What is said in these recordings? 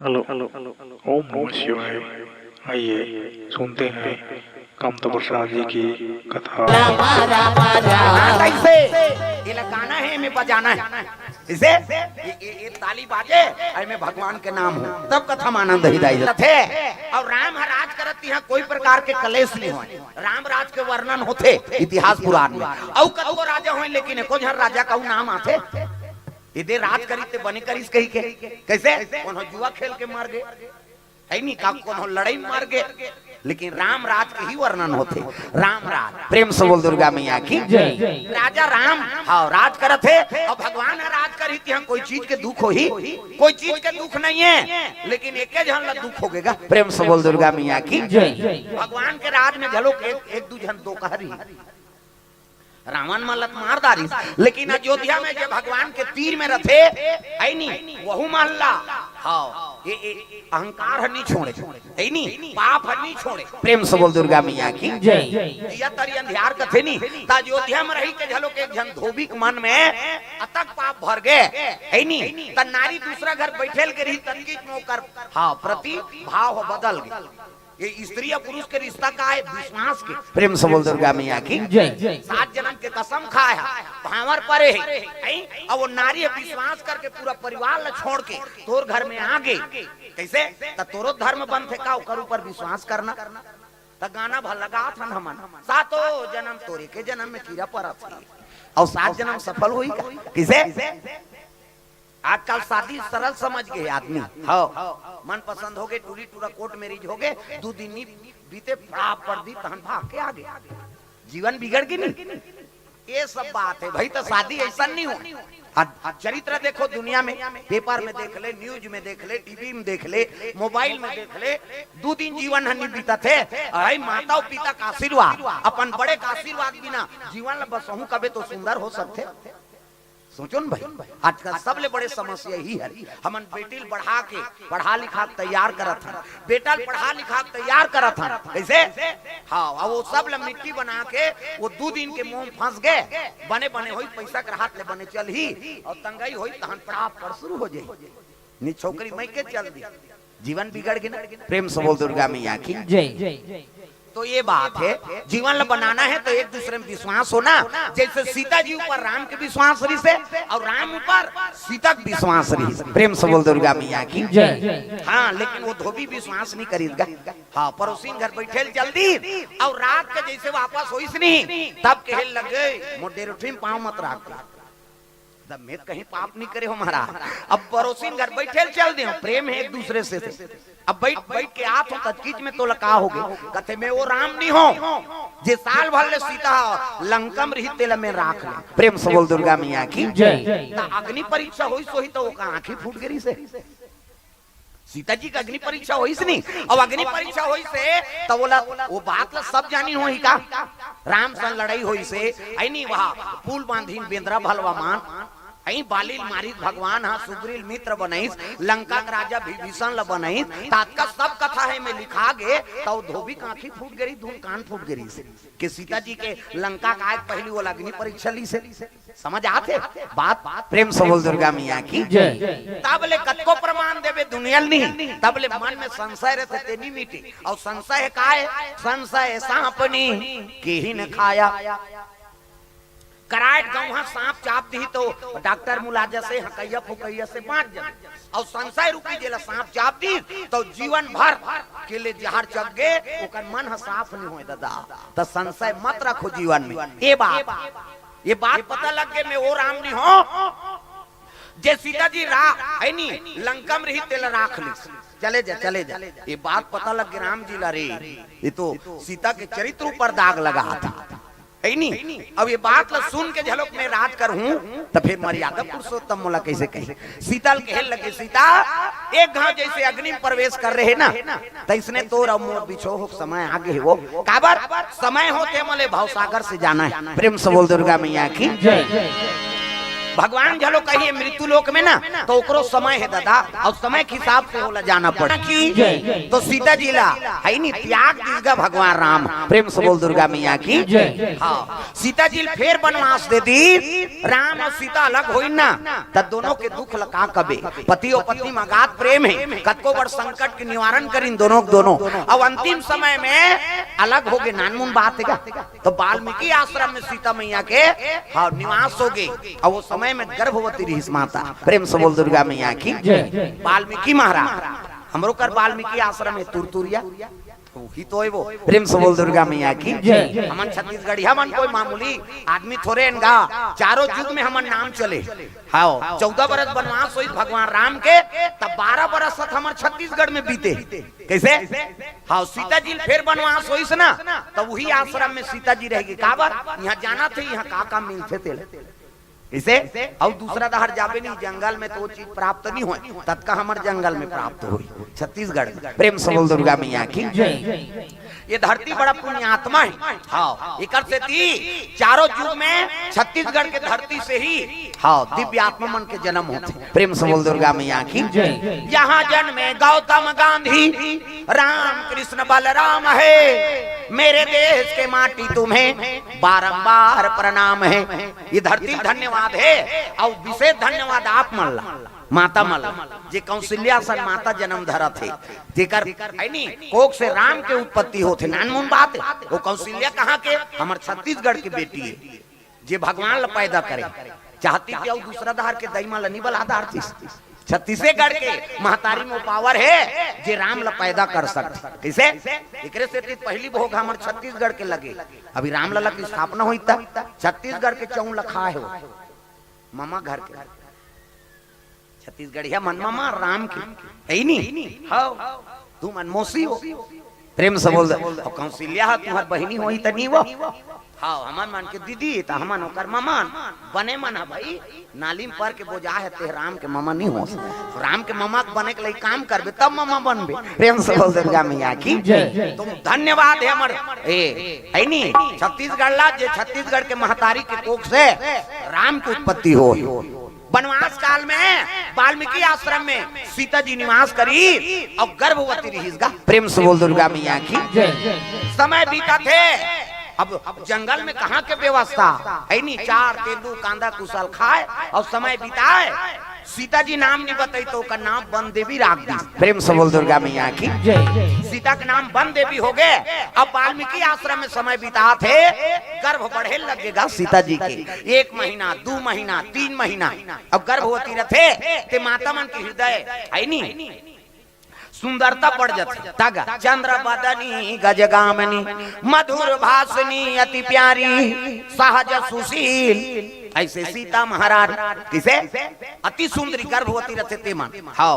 Hello hello hello. ओम नमः शिवाय। आइए सुनते हैं कामता प्रसाद जी की कथा। कैसे ये गाना है में बजाना है इसे ये ताली बाजे और में भगवान के नाम हो तब कथा में आनंद ही दाई थे। और राम राज करती है कोई प्रकार के कलेश नहीं होए। राम राज के वर्णन होते इतिहास पुराण में और कतो राजा होए लेकिन एको झर राजा का नाम आथे इधर राज करी ते बने करिस कही के कैसे कोनो जुआ खेल के मार गए है नहीं का कोनो लड़ाई मार गए लेकिन राम राज के ही वर्णन होते। राम राज प्रेम से बोल दुर्गा मैया की जय। राजा राम हाँ राज करत है और भगवान राज करी थी हम कोई चीज के दुख हो ही कोई चीज के दुख नहीं है लेकिन एक जन ला दुख होगेगा। प्रेम से बोल दुर्गा मैया की जय। भगवान के राज में झलो एक दू जन दो कहरी रावण मलत मारदारी लेकिन अयोध्या में जब भगवान के तीर में रथे ऐनी वहु महल्ला हाँ ये अहंकार हनी छोड़े ऐनी पाप हनी छोड़े। प्रेम से बोल दुर्गा मैया की जय। या तरी अंधियार कथे नी ता अयोध्या में रही के झलो के जन धोबी के मन में अतक पाप भर गए ऐनी त नारी दूसरा घर बैठेल के रही तनकी नौकर हाँ प्रति भाव बदल गए। ये स्त्री और पुरुष के रिश्ता का है विश्वास के। प्रेम से बोल दुर्गा मैया की जय। 7 जन्म के कसम खाया भावर परे है और वो नारी विश्वास करके पूरा परिवार ला छोड़ के तोर घर में आ गए कैसे तोरो धर्म बंद थे का ओकर ऊपर विश्वास करना त गाना भल लगा था हमन 7 जन्म तोरे के जन्म में कीड़ा पड़ा था और 7 जन्म सफल हुई किसे आजकल शादी सरल समझ गए आदमी हाँ मन पसंद हो गए टूरी टूरा कोर्ट मैरिज हो गए 2 दिन बीते पर दी तहन भाग के आगे जीवन बिगड़ गई नहीं। ये सब बात है भाई तो शादी ऐसा नहीं हो। चरित्र देखो दुनिया में पेपर में देख ले न्यूज में देख ले टीवी में देख ले मोबाइल में देख ले 2 दिन जीवन हनी बीता थे अरे माता और पिता का आशीर्वाद अपन बड़े का आशीर्वाद बिना जीवन बस हूँ कभी तो सुंदर हो सकते सोचो न भाई आजकल सबले बड़े समस्या ही है हमन बेटिल बढ़ा के पढ़ा लिखा तैयार करत हन बेटा पढ़ा लिखा तैयार करत हन कैसे हाँ और वो सब ल मिट्टी बना के वो 2 दिन के मुंह फंस गए बने बने होई पैसा के हाथ ले बने चल ही और तंगाई होई तहन पढ़ा पर शुरू हो जाई नी छोकरी मई के चल दी जीवन बिगड़ गई। प्रेम से बोल दुर्गा मैया की जय। तो ये बात है जीवन बनाना है तो एक दूसरे में विश्वास होना जैसे सीता जी ऊपर राम के विश्वास रही से और राम ऊपर सीता के विश्वास रही। प्रेम से बोल दुर्गा मैया की जय। हाँ लेकिन वो धोबी विश्वास नहीं करेगा हाँ पड़ोसी घर बैठे जल्दी और रात के जैसे वापस हो नहीं तब कहे लगे मोटे रोटी में पाँव मत रख मैं कहीं पाप नहीं करे हो महाराज। अब पड़ोसी घर बैठे चल दे प्रेम है एक दूसरे से अब बैठ के आत हो तजकीज में तो लका हो गए कहते मैं वो राम नहीं हो जे साल भर ले सीता लंकम रही तेल में राख ले। प्रेम से बोल दुर्गा मैया की जय। अग्नि परीक्षा हुई सोही तो वो आंखें फूट गई से सीता जी का अग्नि परीक्षा हुई नहीं अब अग्नि परीक्षा हुई से तो बोला वो बात ला सब जानी हुई का राम सन लड़ाई हुई से ऐनी वहाँ पुल बांधीन बेंद्रा भलवा मान आई बालिल मारित भगवान हाँ सुग्रील मित्र बनाइस लंका का राजा विभीषण ला बनाइस तात्का सब कथा है में लिखा गे तो धोबी की आंखें फूट गई धूल कान फूट गई से कि सीता जी के लंका का एक पहली वो अग्नि परीक्षा ली से समझ आते बात। प्रेम से बोल दुर्गा मैया की जय। तबले कतको प्रमाण देवे दुनिया नहीं तबले मन में संशय रहते तेनी मिटी और संशय का है संशय सांपनी के ही न खाया कराट गाँव सांप चाप दी तो डॉक्टर मुलाजा से हकैया फुकैया से बांट जा और संशय रूपी जेला सांप चाप दी तो जीवन भर के लिए जहर चक गए ओकर मन साफ नहीं होए दादा तो संशय मत रखो जीवन में। ये बात पता लग गए मैं वो राम नहीं हो जे सीता जी रानी लंकम रही तेल राख ली चले जा ये बात पता लग गया राम जी ला रे ये तो सीता के चरित्र ऊपर दाग लगा था नहीं। अब ये बात ला सुन के झलक में राज कर हूँ तो फिर मर्यादा पुरुषोत्तम मोला कैसे कहे सीता कहे लगे सीता एक घाव जैसे अग्नि में प्रवेश कर रहे ना तो इसने तो मोर बिछो हो समय आगे है वो काबर समय होते मोले भवसागर से जाना है। प्रेम से बोल दुर्गा मैया की जय। भगवान झलो कहिए मृत्यु लोक में ना तो ओकरो समय है दादा और समय के हिसाब से होला जाना पड़ा की तो सीता जी ला है नी त्याग दीगा भगवान राम। प्रेम से बोल दुर्गा मैया की। हाँ सीता जी फिर वनवास दे दी, राम और सीता अलग होई ना तब दोनों के दुख लगा कबे। पति और पत्नी में अगाध प्रेम है, कतको बड़ संकट के निवारण करीन दोनों अब अंतिम समय में अलग हो गए, नानमुन बात है। तो वाल्मीकि आश्रम में सीता मैया के हाँ निवास हो गए और वो समय में गर्भवती रही माता। प्रेम से बोल दुर्गा मैया की। वाल्मीकि महाराज हमरो कर वाल्मीकि आश्रम है तुरतुरिया ही तो है वो। प्रेम से बोल दुर्गा मैया की। हमन छत्तीसगढ़ी हमन कोई मामूली आदमी थोड़े इनका चारों युग में हमन नाम चले। हाँ 14 बरस वनवास हुई भगवान राम के, तब 12 बरस तक हमारे छत्तीसगढ़ में बीते। कैसे? हाँ सीता जी फिर वनवास हुई ना तब वही आश्रम में सीता जी रहेगी। काबर यहाँ जाना थे, यहाँ का काम मिलते थे इसे और दूसरा दहर जाबे नहीं जंगल में तो वो चीज प्राप्त नहीं हो, तत्का हमारे जंगल में प्राप्त हुई छत्तीसगढ़। प्रेम से बोल दुर्गा मैया की। ये धरती बड़ा पुण्यात्मा है। हाँ एक से थी चारों युग में छत्तीसगढ़ के धरती से ही हाँ दिव्य आत्मा मन के जन्म होते। प्रेम से बोल दुर्गा मैया की। यहाँ जन्मे गौतम गांधी, राम कृष्ण बलराम है, मेरे देश के माटी तुम्हें बारंबार प्रणाम है। ये धरती धन्यवाद है और विशेष धन्यवाद आप मल्ला माता मल्ला जे कौशल्या सन माता जन्म धरा थे, जेकर है नी कोख से राम के उत्पत्ति होते। नानमुन बात है वो कौशल्या कहाँ के हमारे छत्तीसगढ़ की बेटी है, जे भगवान ला पैदा करे चाहती थी और दूसरा दहार के दईमा ला निबल आधार थी। छत्तीसगढ़ के महतारी में पावर है जे राम ला पैदा कर सकते। कैसे? एकरे से पहली भोग हमारे छत्तीसगढ़ के लगे। अभी राम लला की स्थापना हुई था छत्तीसगढ़ के चौं लखा है मामा घर के छत्तीसगढ़िया मन मामा राम की नहीं तू मनमोसी हो। प्रेम से बोल कौशल्या तुम्हार बहनी हुई तो नहीं वो हाँ हमन मान के दीदी तो हमन ओकर ममान बने मन है भाई नालिम पर के बोझा है ते राम के मामा नहीं हो। राम के मामा बने के लिए काम करबे तब मामा बनबे। प्रेम से बोल दुर्गा मैया की। तुम धन्यवाद है हमर है नी छत्तीसगढ़ ला जे छत्तीसगढ़ के महतारी के कोख से राम की उत्पत्ति हो। वनवास काल में वाल्मीकि आश्रम में सीता जी निवास करी और गर्भवती रही। प्रेम से बोल दुर्गा मैया की। समय बीता थे अब जंगल में कहाँ के व्यवस्था है नी चार तेंदू कांदा कुशल खाए और समय बिताए। सीता जी नाम नहीं बताई तो का नाम वन देवी राख दी। प्रेम से बोल दुर्गा मैया की। सीता का नाम वन देवी हो गए। अब वाल्मीकि आश्रम में समय बिता थे, गर्भ बढ़े लगेगा सीता जी के 1 महीना 2 महीना 3 महीना अब गर्भवती रहे ते माता मन के हृदय है नी सुंदरता बढ़ जाती। तगा चंद्र बदनी गजगामनी मधुर भाषनी अति प्यारी सहज सुशील। ऐसे सीता महाराज किसे अति सुंदरी गर्भवती रहते ते मन। हाँ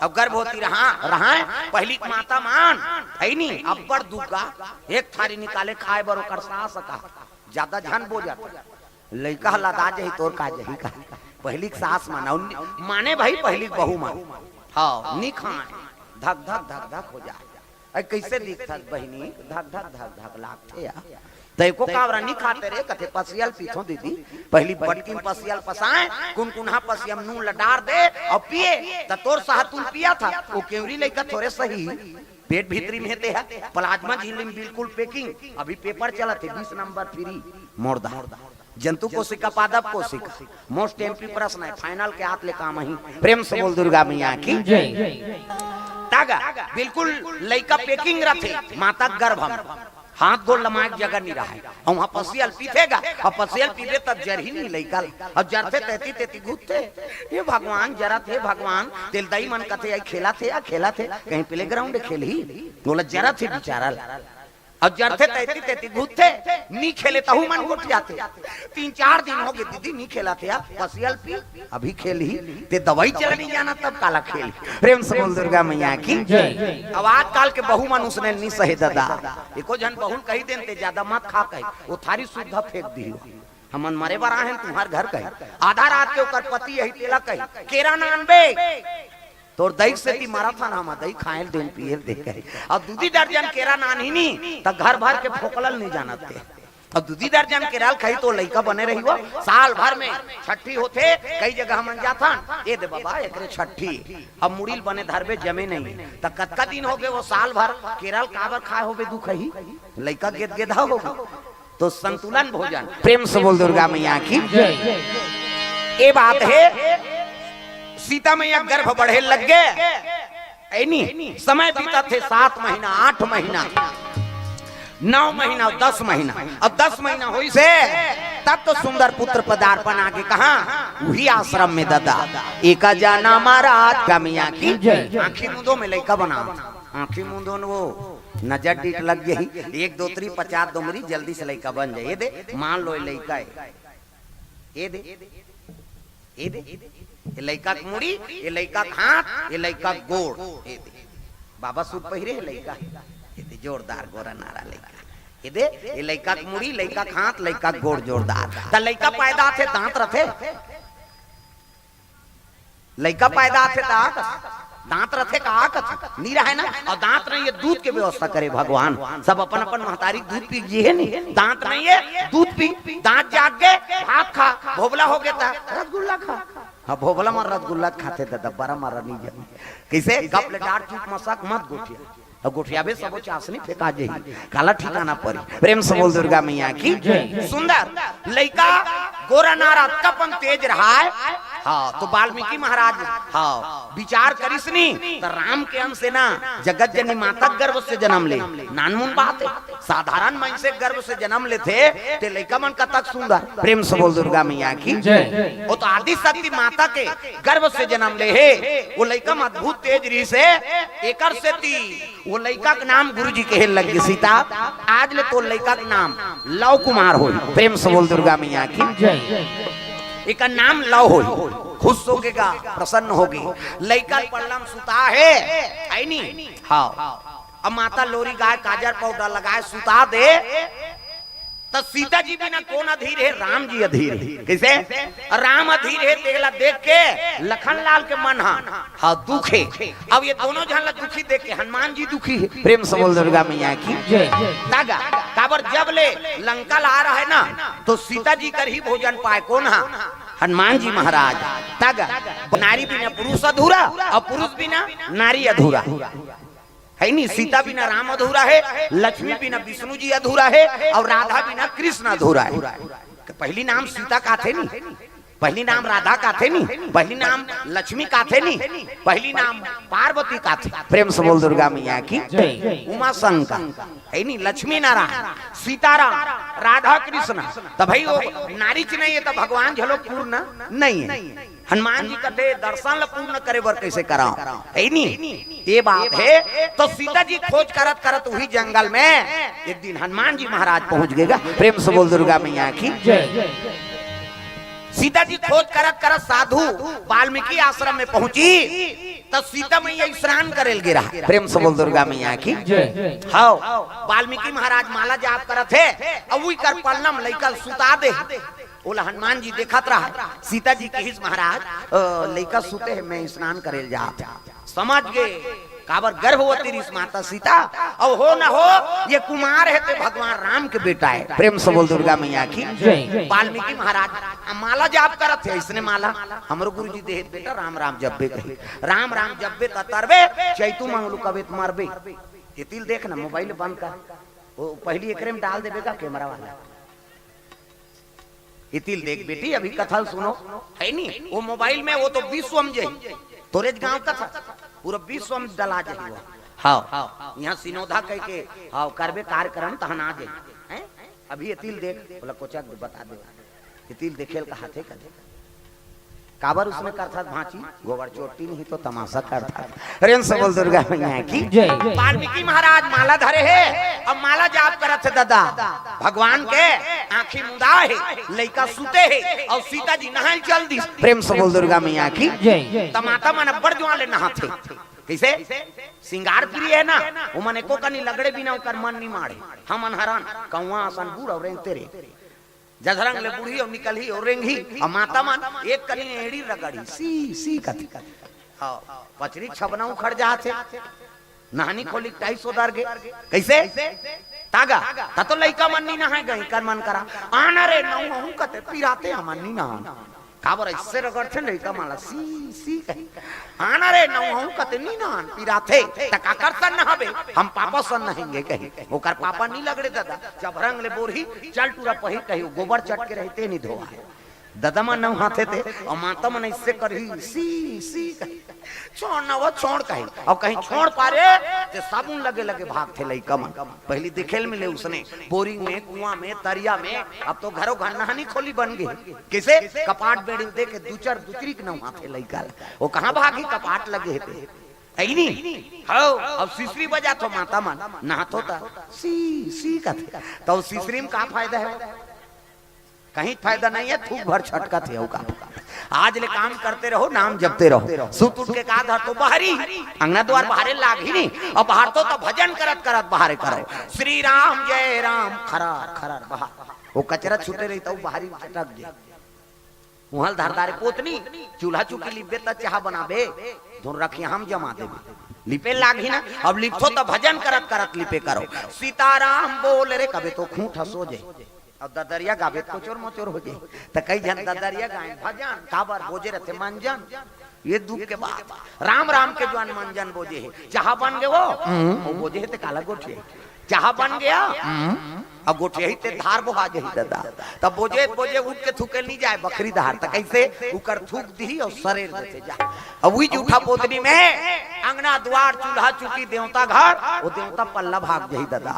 अब गर्भवती रहा पहली माता मान है नी अब्बर दुर्गा एक थारी निकाले खाए बरो कर सका ज्यादा झन बो जाता लड़का लदा जही तोर का जही का पहली सास माने भाई पहली बहू मान। हाँ नी खाए धक धक धक धक हो जाए कैसे दिखता बहनी धक धक धक धक लागते या देखो कावरा नहीं खाते रे कथे पसियल पीछो दीदी पहली बटकी पसियल पसाए कुनकुनहा पसियम नून लडार दे और पिए त तोर साहतुन पिया था वो केवरी लइका थोड़े सही पेट भीतरी में है प्लाज्मा झिल्ली में बिल्कुल पैकिंग। अभी पेपर चला थे 20 नंबर फ्री मोरदा जंतु कोशिका पादप कोशिका मोस्ट एमपी प्रश्न है फाइनल के हाथ ले काम ही। प्रेम से बोल दुर्गा मैया की। तागा बिल्कुल लइका पैकिंग रथे माता गर्भ हाथ गोल लमाक जगह नहीं रहा है और वहाँ पसियल पीतेगा और पसियल पीते तब जर ही नहीं लइका और जरते तेती तेती घूमते ये भगवान जरा थे भगवान तेलदाई मन कथे खेला थे कहीं प्ले ग्राउंड खेल ही बोला जरा थे बेचारा और जरते तेती तेती घूमते नहीं खेले तहु मन उठ जाते 3-4 दिन हो गए दीदी नहीं खेला थे पसियल पी अभी खेल ही ते दवाई चला नहीं जाना तब काला खेल। प्रेम से बोल दुर्गा मैया की। अब आजकल के बहु मन उसने नहीं सहे दादा एको जन बहु कही देते ज्यादा मत खा कही वो थारी सुविधा फेंक दी हमन मरे बरा है तुम्हार घर कही आधा रात के ओकर पति यही तेला कही केरा नानबे तोर दही से ती मारा था ना दही खाएल दिन पियल दे कही और 2 दर्जन केरा नान ही नहीं तो घर भर के फोकलल नहीं जानते अब दूधी दर्जन केरल खाई तो लइका बने रही हो साल भर में छठी होते कई जगह मन जाता ए दे बाबा एकरे छठी अब मुड़ील बने धरबे जमे नहीं त कतका दिन हो गए वो साल भर केरल काबर खाए होबे दुख ही लइका गेद गेधा होगा तो संतुलन भोजन प्रेम से बोल दुर्गा मैया की ये बात है सीता मैया गर्भ बढ़े लग गए ऐनी समय बीता थे 7 महीना 8 महीना 9 महीना 10 महीना अब 10 महीना हुई से तब तो सुंदर पुत्र पदार्पण आगे कहा वही आश्रम में दादा एका जाना महाराज का मैया की आंखी मुंदो में लइका बना आंखी मुंदो वो नजर डीट लग गई 1 2 3 50 दुमरी जल्दी से लइका बन जाए ये दे मान लो लइका है ये दे ये दे ये लइका मुड़ी ये लइका हाथ ये लइका गोड़ ये दे बाबा सूट पहिरे लइका ये दे जोरदार गोरा नारा लइका ये दे ये लइका मुड़ी लइका हाथ लइका गोड़ जोरदार त लइका पैदा थे दांत रथे लइका पैदा थे दांत रथे का आकत नी रहे ना और दांत नहीं है दूध के व्यवस्था करे भगवान सब अपन अपन महतारी दूध पी जी है नहीं दांत नहीं है दूध पी दांत जाग गए भात खा भोबला हो गया रसगुल्ला खा हाँ भोबला मार रसगुल्ला खाते दादा बड़ा मारा नहीं जाए कैसे गप लेटार चूप मसाक मत गोठिया अब गोठिया भी सब चासनी फेंका जाए काला ठिकाना पड़ी प्रेम से बोल दुर्गा मैया की सुंदर लइका गोरा नारा कपन तेज रहा है हाँ तो वाल्मीकि महाराज हाँ विचार करिसनी तो राम के अंश से ना जगत जननी माता गर्भ से जन्म ले नानमुन बात है साधारण मन से गर्भ से जन्म लेते ते लइका मन का तक सुंदर प्रेम से बोल दुर्गा मैया की वो तो आदि शक्ति माता के गर्भ से जन्म ले है वो लइका अद्भुत तेज रही से एकर से ती वो लइका का नाम गुरुजी कहे लग गई सीता आज ले तो लइका का नाम लव कुमार हो प्रेम से बोल दुर्गा मैया की एक नाम लव हो खुश होगेगा प्रसन्न होगी लइका पल्लम सुता है ऐनी हाँ अब माता लोरी गाय काजर पाउडर लगाए सुता दे तो सीता जी बिना कौन अधीर है राम जी अधीर है कैसे राम अधीर है तेगला देख के लखन लाल के मन हाँ दुख है अब ये दोनों झन दुखी देख के हनुमान जी दुखी है प्रेम से बोल दुर्गा मैया की दागा काबर जब ले लंका ला रहा है ना तो सीता जी कर ही भोजन पाए कौन हनुमान जी महाराज तागा नारी बिना पुरुष अधूरा और पुरुष बिना नारी अधूरा है नहीं सीता बिना राम अधूरा है लक्ष्मी बिना विष्णु जी अधूरा है और राधा बिना कृष्ण अधूरा है पहली नाम सीता का थे नहीं पहली नाम राधा का थे नहीं पहली नाम लक्ष्मी का थे नहीं पहली नाम पार्वती का थे प्रेम से बोल दुर्गा मैया की उमा शंकर है नहीं लक्ष्मी नारायण सीताराम राधा कृष्ण तो भाई वो नारी च नहीं है तो भगवान झलो पूर्ण नहीं है हनुमान जी कहते दर्शन पूर्ण करे बर कैसे कराओ है नहीं ये बात है तो सीता जी खोज करत करत वही जंगल में एक दिन हनुमान जी महाराज पहुंच गएगा प्रेम से बोल दुर्गा मैया की सीता जी खोज करत करत साधु वाल्मीकि आश्रम में पहुंची तो सीता मैया स्नान करेल गिरा प्रेम से बोल दुर्गा मैया की हाँ वाल्मीकि महाराज माला जाप करत है अब वही कर पल्लम लइका सुता दे बोला हनुमान जी देखत रहा सीता जी के हिस महाराज लइका सुते है मैं स्नान करेल जा समझ गए काबर गर्भवती रिस माता सीता और हो न हो ये कुमार है तो भगवान राम के बेटा है प्रेम से बोल दुर्गा मैया की वाल्मीकि महाराज माला जाप करत थे इसने माला हमरो गुरु जी देह बेटा राम राम जब्बे कहे राम राम जब्बे तरबे चैतू मंगलू कबे मरबे ये तिल देख ना मोबाइल बंद कर वो पहली एकरे में डाल देबेगा कैमरा वाला ये तिल देख बेटी अभी कथा सुनो है नहीं वो मोबाइल में वो तो विश्व में जाए तोरे गांव का था पूरा विश्व में डला जाए हाँ यहाँ सिनोधा कह के हाँ करबे कार्यक्रम तहन आ जाए अभी ये तिल देख बोला कोचा बता दे ये तिल देखेल का हाथे का काबर उसमें करता भांची गोबर चोटी नहीं तो तमाशा करता रेन से बोल दुर्गा मैया की वाल्मीकि महाराज माला धरे है अब माला जाप करत थे दादा भगवान के आंखी मुदा है लइका सुते है और सीता जी नहाए चल दी प्रेम से बोल दुर्गा मैया की तमाता मन बड़ जवान ले नहाते कैसे सिंगार प्रिय है ना वो मने को कनी लगड़े बिना कर मन नहीं मारे हम अनहरान कौवा आसन बूढ़ और तेरे जधरंग ले बुढ़ी और निकल ही और रेंगी और माता मन एक कनी एड़ी रगड़ी सी सी कथी हां पचरी छबना उखड़ जाते नहानी खोली 250 दर गे कैसे तागा ता तो लइका मन नी नहाए गई कर मन करा आना रे नौ हूं कते पिराते हमन नी नहा काबर इससे रगड़थे लइका माला सी सी कही आना रे नौ हूं कते नी नहा पिराते त का करतन नहाबे हम पापा सन नहेंगे कही ओकर पापा नी लगड़े दादा जब रंग ले बोरही चल टूरा पही कही गोबर चट के रहते नी धोआ दादा मन नौ हाथे थे और माता मन इससे करही सी सी कही छोड़ ना वो छोड़ कहीं और कहीं छोड़ पारे तो साबुन लगे लगे भाग थे लइका मन पहली दिखेल मिले उसने बोरिंग में कुआं में तरिया में अब तो घरों घर नहानी खोली बन गई किसे कपाट बेड़ी दे के दूचर दूसरी के नहा थे लइका वो कहां भागी कपाट लगे थे आई नहीं हां अब सीसरी बजा तो माता मन नहातो था सी सी का तो सीसरी में का फायदा है कहीं फायदा नहीं है थूक भर छटका थे का आज ले काम करते रहो नाम जपते रहो सुत उठ के का धर तो बाहरी अंगना द्वार बाहरे लाग ही नहीं और बाहर तो भजन करत करत बाहर करो श्री राम जय राम खरार खरार बाहर वो कचरा छूटे रही तो बाहरी छटक गया मुहल धारदारे पोतनी चूल्हा चुकी लिपे त चाह बनाबे धुन रखी हम जमा देबे लिपे लागी ना अब लिपो तो भजन करत करत लिपे करो सीताराम बोल रे कबे तो खूंट हसो जाए और ददरिया गावे कोचोर मोचोर हो जाए तो कई जन ददरिया गाए भजन काबर बोझे रहते मंजन ये दुख के बात राम राम के जवान मंजन बोझे है चाह बन गए वो बोझे है ते काला गोठे चाह बन गया अब गोठे ही ते धार बोहा जही दादा तब बोझे बोझे उठ के थूके नहीं जाए बकरी धार तक कैसे उकर थूक दी और शरीर देते जा अब वही जूठा पोतनी में अंगना द्वार चूल्हा चुकी देवता घर वो देवता पल्ला भाग जही दादा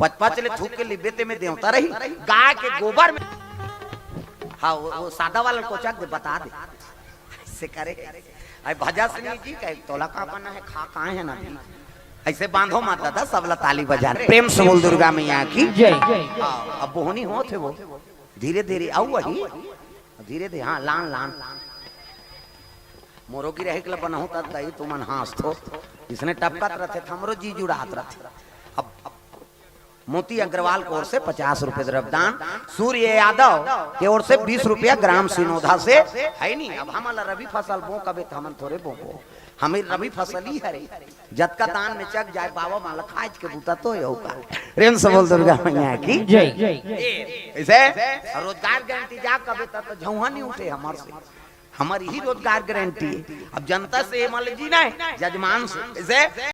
पच ले थूक के लिबेते में देवता रही गाय के गोबर में हाँ वो सादा वाला कोचा दे बता दे ऐसे करे आई भजा सुनी जी का तोला का बना है खा कहाँ है ना ऐसे बांधो माता था सबला ताली बजा प्रेम से बोल दुर्गा मैया की जय अब बोहनी हो थे वो धीरे धीरे आओ वही धीरे धीरे हाँ लान लान मोरो की रहे बना होता दही तुमन हास थो इसने टपकत रहे हमरो जी जुड़ात रहे अब मोती अग्रवाल की ओर से 50 रुपए द्रव्यदान सूर्य यादव की ओर से 20 रुपया ग्राम सिनोधा से है नहीं अब हमारा रवि फसल बो कबे तो हम थोड़े बो हमें रवि फसल ही है जत का दान में चक जाए बाबा माला खाज के बूता तो ये होगा प्रेम से बोल दुर्गा मैया की जय ऐसे रोजगार गारंटी जा कबे तो झौहा नहीं उठे हमारे से हमारी ही रोजगार गारंटी है अब जनता से मान लीजिए ना जजमान से ऐसे